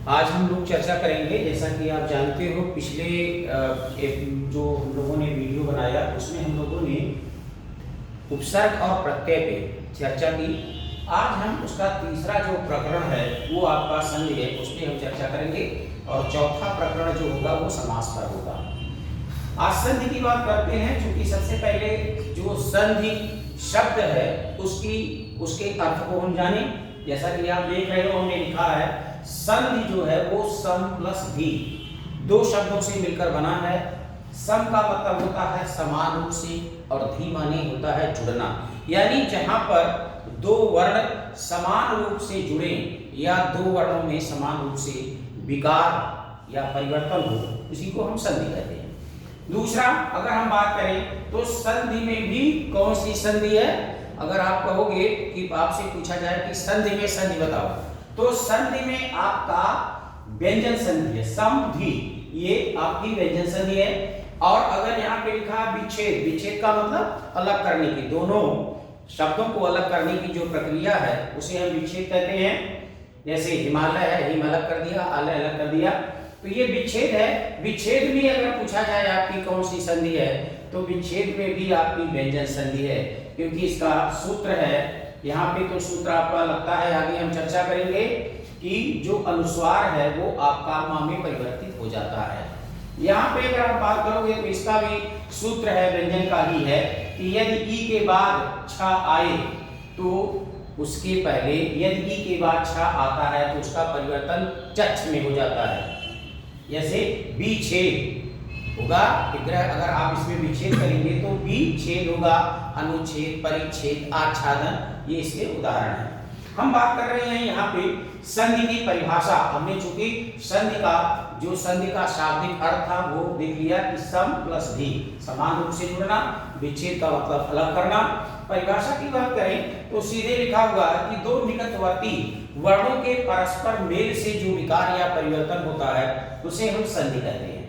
आज हम लोग चर्चा करेंगे, जैसा कि आप जानते हो पिछले जो हम लोगों ने वीडियो बनाया उसमें हम लोगों ने उपसर्ग और प्रत्यय पे चर्चा की। आज हम उसका तीसरा जो प्रकरण है वो आपका संधि है, उस पर हम चर्चा करेंगे और चौथा प्रकरण जो होगा वो समास पर होगा। आज संधि की बात करते हैं, क्योंकि सबसे पहले जो संधि शब्द है उसके अर्थ को हम जाने। जैसा कि आप देख रहे हो हमने लिखा है संधि जो है वो सम प्लस धी, दो शब्दों से मिलकर बना है। सम का मतलब होता है समान रूप से और धी माने होता है जुड़ना, यानी जहां पर दो वर्ण समान रूप से जुड़े या दो वर्णों में समान रूप से विकार या परिवर्तन हो, उसी को हम संधि कहते हैं। दूसरा अगर हम बात करें तो संधि में भी कौन सी संधि है, अगर आप कहोगे कि आपसे पूछा जाए कि संधि में संधि बताओ, तो संधि में आपका व्यंजन संधि है, सम धी, ये आपकी व्यंजन संधि है। और अगर यहाँ पे लिखा है विच्छेद, विच्छेद का मतलब अलग करने की, दोनों शब्दों को अलग करने की जो प्रक्रिया है उसे हम विच्छेद कहते हैं। जैसे हिमालय है, हिम अलग कर दिया, आलय अलग कर दिया, तो ये विच्छेद है। विच्छेद में अगर पूछा जाए आपकी कौन सी संधि है, तो विच्छेद में भी आपकी व्यंजन संधि है, क्योंकि इसका सूत्र है यहाँ पे। तो सूत्र आपका लगता है आगे हम चर्चा करेंगे कि जो अनुस्वार है वो आपका मा में परिवर्तित हो जाता है। यहाँ पे अगर आप बात करोगे तो इसका भी सूत्र है, व्यंजन का ही है कि यदि ई के बाद छ आए तो उसके पहले, यदि ई के बाद छ आता है तो उसका परिवर्तन चक्ष में हो जाता है। जैसे विच्छेद होगा विग्रह, अगर आप इसमें विच्छेद करेंगे तो विच्छेद होगा, अनुच्छेद, परिच्छेद, आच्छादन, ये इसके उदाहरण हैं। हम बात कर रहे हैं यहाँ पे संधि की परिभाषा। हमने चूंकि संधि का शाब्दिक अर्थ था वो देख लिया कि सम प्लस धी, समान रूप से जुड़ना, विच्छेद का मतलब अलग करना। परिभाषा की बात करें तो सीधे लिखा हुआ है कि दो निकटवर्ती वर्णों के परस्पर मेल से जो विकार या परिवर्तन होता है उसे हम संधि कहते हैं।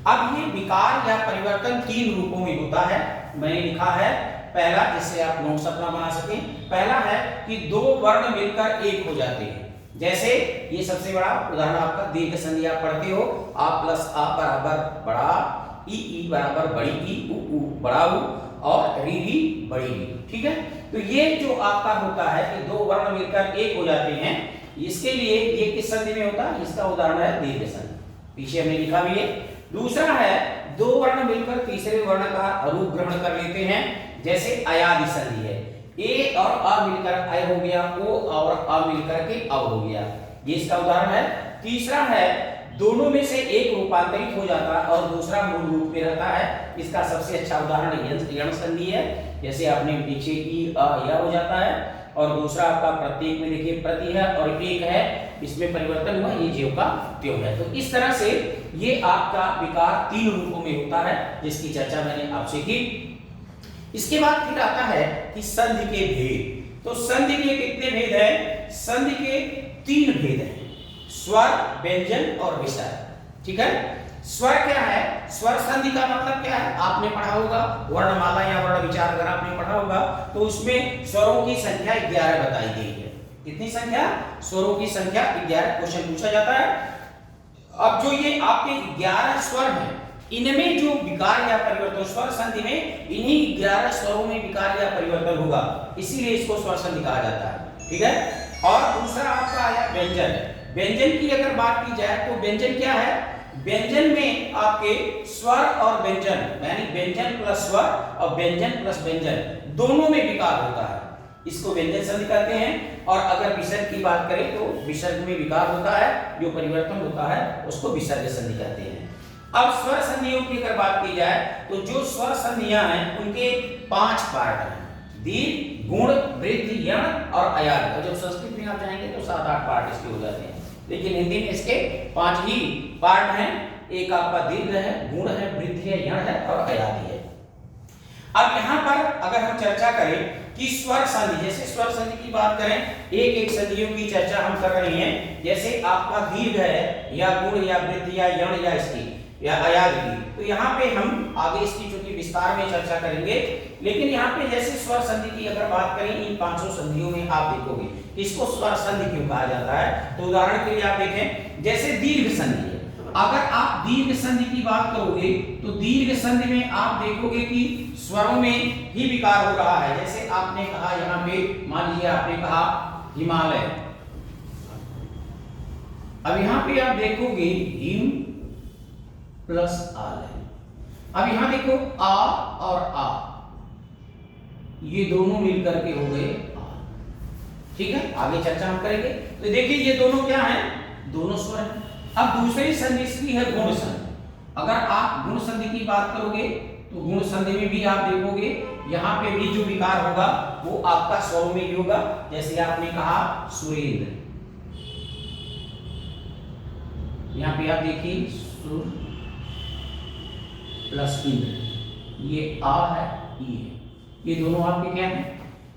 अब ये विकार या परिवर्तन तीन रूपों में होता है, मैंने लिखा है। पहला, जिससे आप नोट्स अपना बना सकें, पहला है कि दो वर्ण मिलकर एक हो जाते हैं। जैसे ये सबसे बड़ा उदाहरण आपका दीर्घ संधि आप पढ़ते हो, आ प्लस आ बराबर बड़ा, ई बराबर बड़ी ई, उ बड़ा उ और री बड़ी री, ठीक है। तो ये जो आपका होता है कि दो वर्ण मिलकर एक हो जाते हैं, इसके लिए ये किस संधि में होता है, इसका उदाहरण है दीर्घ संधि, पीछे हमने लिखा भी है। दूसरा है दो वर्ण मिलकर तीसरे वर्ण का रूप ग्रहण कर लेते हैं, जैसे अयादि संधि है, ए और अ मिलकर अय हो गया, ओ और अ मिलकर के अव हो गया, ये इसका उदाहरण है। तीसरा है दोनों में से एक रूपांतरित हो जाता है और दूसरा मूल रूप में रहता है, इसका सबसे अच्छा उदाहरण यण संधि है। जैसे आपने पीछे की यह हो जाता है, और दूसरा आपका प्रत्येक में देखिए प्रति है और एक है, इसमें परिवर्तन हुआ, ये ज्यों का त्यों है। तो इस तरह से ये आपका विकार तीन रूपों में होता है, जिसकी चर्चा मैंने आपसे की। इसके बाद फिर आता है कि संधि के भेद। तो संधि के कितने भेद हैं? संधि के तीन भेद हैं, स्वर, व्यंजन और विसर्ग, ठीक है। स्वर क्या है? स्वर संधि का मतलब क्या है आपने पढ़ा होगा, वर्णमाला या वर्ण विचार अगर आपने पढ़ा होगा तो उसमें स्वरों की संख्या 11 बताई गई है। कितनी संख्या? स्वरों की संख्या 11, क्वेश्चन पूछा जाता है। अब जो ये आपके 11 स्वर हैं, इनमें जो विकार या परिवर्तन, स्वर संधि में इन्हीं 11 स्वरों में विकार या परिवर्तन होगा, इसीलिए इसको स्वर संधि कहा जाता है, ठीक है। और दूसरा आपका आया व्यंजन। व्यंजन की अगर बात की जाए तो व्यंजन क्या है? व्यंजन में आपके स्वर और व्यंजन, यानी व्यंजन प्लस स्वर और व्यंजन प्लस व्यंजन, दोनों में विकार होता है, इसको व्यंजन संधि कहते हैं। और अगर विसर्ग की बात करें तो विसर्ग में विकार होता है, जो परिवर्तन होता है उसको विसर्ग संधि कहते हैं। अब स्वर संधियों की अगर बात की जाए तो जो स्वर संधियां हैं उनके 5 पार्ट हैं, दीर्घ, गुण, वृद्धि, यण और अयाद। और जब संस्कृत में आप जाएंगे तो 7-8 पार्ट इसके हो जाते हैं, लेकिन हिंदी में इसके 5 ही पार्ट हैं। एक आपका दीर्घ है, गुण है, वृद्धि है, यण है और अयादि है। अब यहाँ पर अगर हम चर्चा करें कि स्वर संधि, जैसे स्वर संधि की बात करें, एक एक संधियों की चर्चा हम कर रहे हैं। जैसे आपका दीर्घ है या गुण या वृद्धि या यण या इसकी या अयाद की, तो यहाँ पे हम आगे इसकी चूंकि विस्तार में चर्चा करेंगे, लेकिन यहाँ पे जैसे स्वर संधि की अगर बात करें, इन 500 संधियों में आप देखोगे इसको स्वर संधि क्यों कहा जाता है? तो उदाहरण के लिए आप देखें, जैसे दीर्घ संधि है। अगर आप दीर्घ संधि की बात करोगे तो दीर्घ संधि में आप देखोगे कि स्वरों में ही विकार हो रहा है। जैसे आपने कहा यहाँ पे, मान लीजिए आपने कहा हिमालय, अब यहां पे आप देखोगे हिम प्लस आलय। अब यहां देखो आ और आ, ये दोनों मिलकर के हो गए आ। ठीक है, आगे चर्चा हम करेंगे। तो देखिए ये दोनों क्या हैं? दोनों स्वर हैं। अब दूसरी संधि इसकी है गुण संधि। अगर आप गुण संधि की बात करोगे तो गुण संधि में भी आप देखोगे यहां पे भी जो विकार होगा वो आपका स्वरों में ही होगा। जैसे आपने कहा सुरेंद्र, यहां पे आप देखिए सुर प्लस इंद्र, ये आ है, ये दोनों आपके क्या हैं?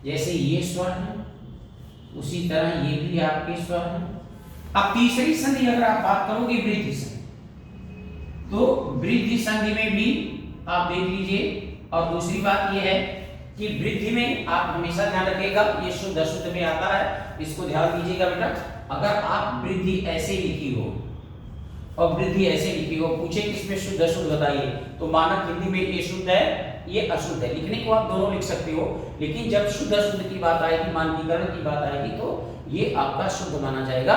जैसे ये स्वर है उसी तरह ये भी आपके स्वर हैं। अब तीसरी संधि अगर आप बात करोगे वृद्धि संधि, तो वृद्धि संधि में भी आप देख लीजिए। और दूसरी बात यह है कि वृद्धि में आप हमेशा ध्यान रखिएगा, ये शुद्ध अशुद्ध में आता है, इसको ध्यान दीजिएगा बेटा। अगर आप वृद्धि ऐसे लिखी हो और वृद्धि ऐसे लिखी हो, पूछे किसमें शुद्ध अशुद्ध बताइए, तो मानक हिंदी में ये शुद्ध है ये अशुद्ध है। लिखने को आप दोनों लिख सकते हो, लेकिन जब शुद्ध अशुद्ध की बात आएगी, मानकीकरण की बात आएगी, तो ये आपका शुद्ध माना जाएगा।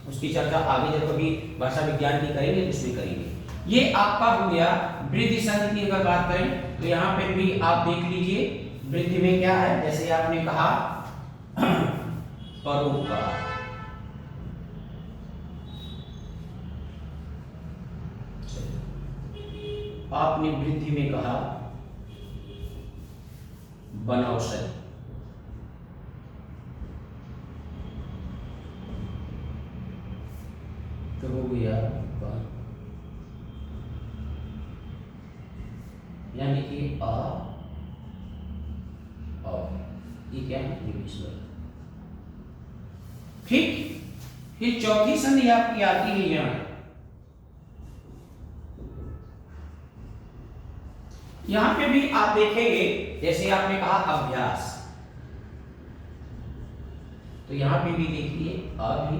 उसकी चर्चा आगे जब कभी भाषा विज्ञान की करेंगे तो उसमें करेंगे। ये आपका हो गया वृद्धि संधि की। अगर बात करें तो यहाँ पे भी आप देख लीजिए वृद्धि में क्या है। जैसे आपने कहा परोपकार, आपने वृद्धि में कहा बनौषधि, तो हो गया यानी कि आ और ये क्या है? ये स्वर। ठीक, फिर चौथी संधि आपकी आती है यहां पे भी आप देखेंगे, जैसे आपने कहा अभ्यास, तो यहां पे भी देखिए अभी,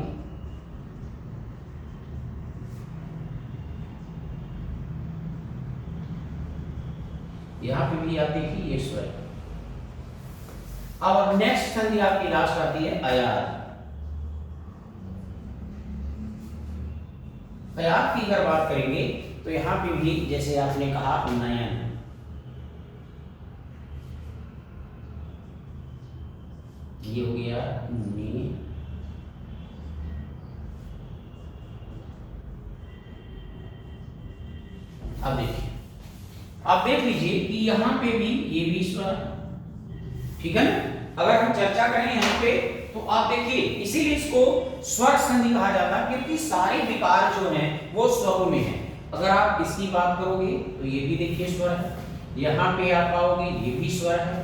यहां पे भी आप देखिए ये स्वर। अब नेक्स्ट संधि आपकी लास्ट आती है अयाद। अयाद की अगर बात करेंगे तो यहां पे भी जैसे आपने कहा नयन, ये हो गया नी, अब देखिए, आप देख लीजिए कि यहां पे भी ये भी स्वर, ठीक है ना। अगर हम चर्चा करें यहां पे तो आप देखिए, इसीलिए इसको स्वर संधि कहा जाता है क्योंकि सारे विकार जो हैं वो स्वरों में हैं। अगर आप इसकी बात करोगे तो ये भी देखिए स्वर है, यहां पे आप आओगे ये भी स्वर है,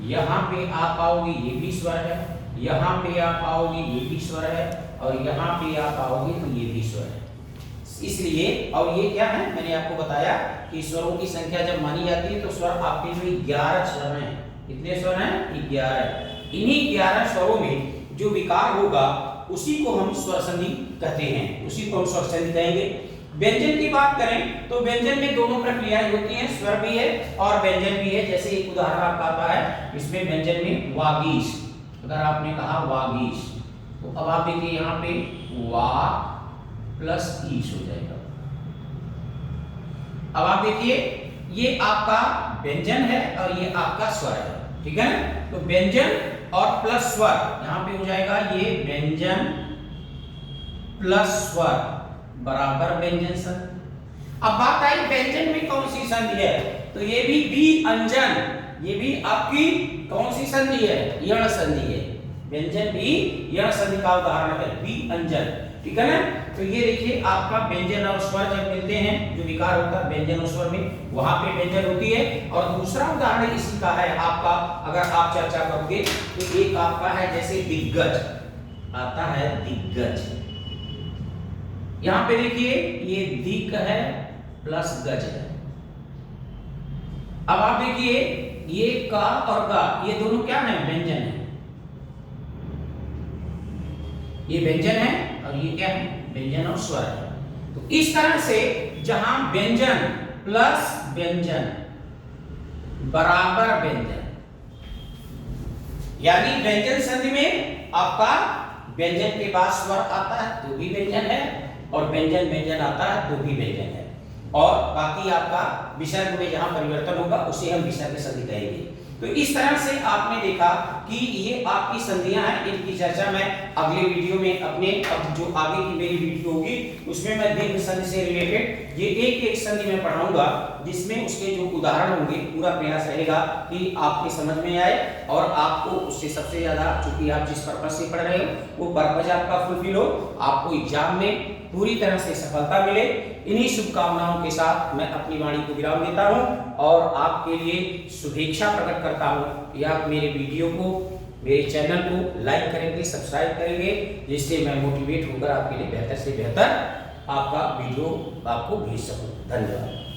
यहां पे आप आओगे ये भी स्वर है, यहां पे आप आओगे ये भी स्वर है, और यहां पे आप आओगे तो ये भी स्वर है। इसलिए, और ये क्या है, मैंने आपको बताया कि स्वरों की संख्या जब मानी जाती है तो स्वर आपके जो 11 स्वर हैं, कितने स्वर हैं? 11। इन्हीं 11 स्वरों में जो विकार होगा उसी को हम स्वर संधि कहते हैं, उसी को हम स्वर संधि कहेंगे। व्यंजन की बात करें तो व्यंजन में दोनों प्रक्रियाएं होती हैं, स्वर भी है और व्यंजन भी है। जैसे एक उदाहरण आपका आता है, इसमें व्यंजन में वागीश, अगर आपने कहा वागीश, तो अब आप देखिए यहाँ पे वा प्लस ईश हो जाएगा। अब आप देखिए ये आपका व्यंजन है और ये आपका स्वर है, ठीक है ना। तो व्यंजन और प्लस स्वर यहां पे हो जाएगा, ये व्यंजन प्लस स्वर बराबर व्यंजन संधि। अब बात आई व्यंजन में कौन सी संधि है, तो ये भी व्यंजन, ये भी आपकी कौन सी संधि है? यण संधि है। व्यंजन भी यण संधि का उदाहरण है, व्यंजन, ठीक है ना। तो ये देखिए आपका व्यंजन और स्वर जब मिलते हैं, जो विकार होता है व्यंजन और स्वर में, वहां पे व्यंजन होती है। और दूसरा उदाहरण इसी का है आपका, अगर आप चर्चा करोगे तो एक आपका है जैसे दिग्गज, आता है दिग्गज, यहां पे देखिए ये दिक है प्लस गज है। अब आप देखिए ये का और गा, ये दोनों क्या है? व्यंजन है। ये व्यंजन है और ये क्या है, व्यंजन और स्वर है। तो इस तरह से जहां व्यंजन प्लस व्यंजन बराबर व्यंजन, यानी व्यंजन संधि में आपका व्यंजन के बाद स्वर आता है तो भी व्यंजन है, और व्यंजन व्यंजन आता है तो भी व्यंजन है, और बाकी आपका विसर्ग में जहां परिवर्तन होगा उसे हम विसर्ग संधि कहेंगे। तो इस तरह से आपने देखा कि ये आपकी संधियां हैं, इनकी चर्चा मैं अगले वीडियो में अपने अब जो आगे की मेरी वीडियो होगी उसमें मैं दीर्घ संधि से रिलेटेड ये एक एक संधि में पढ़ाऊंगा, जिसमें उसके जो उदाहरण होंगे पूरा प्रयास रहेगा कि आपके समझ में आए और आपको उससे सबसे ज्यादा, चूंकि आप जिस पर्पज से पढ़ रहे हो वो पर्पज आपका फुलफिल हो, आपको एग्जाम में पूरी तरह से सफलता मिले। इन्हीं शुभकामनाओं के साथ मैं अपनी वाणी को विराम देता हूं और आपके लिए शुभेच्छा प्रकट करता हूं कि आप मेरे वीडियो को, मेरे चैनल को लाइक करेंगे, सब्सक्राइब करेंगे, जिससे मैं मोटिवेट होकर आपके लिए बेहतर से बेहतर आपका वीडियो आपको भेज सकूं। धन्यवाद।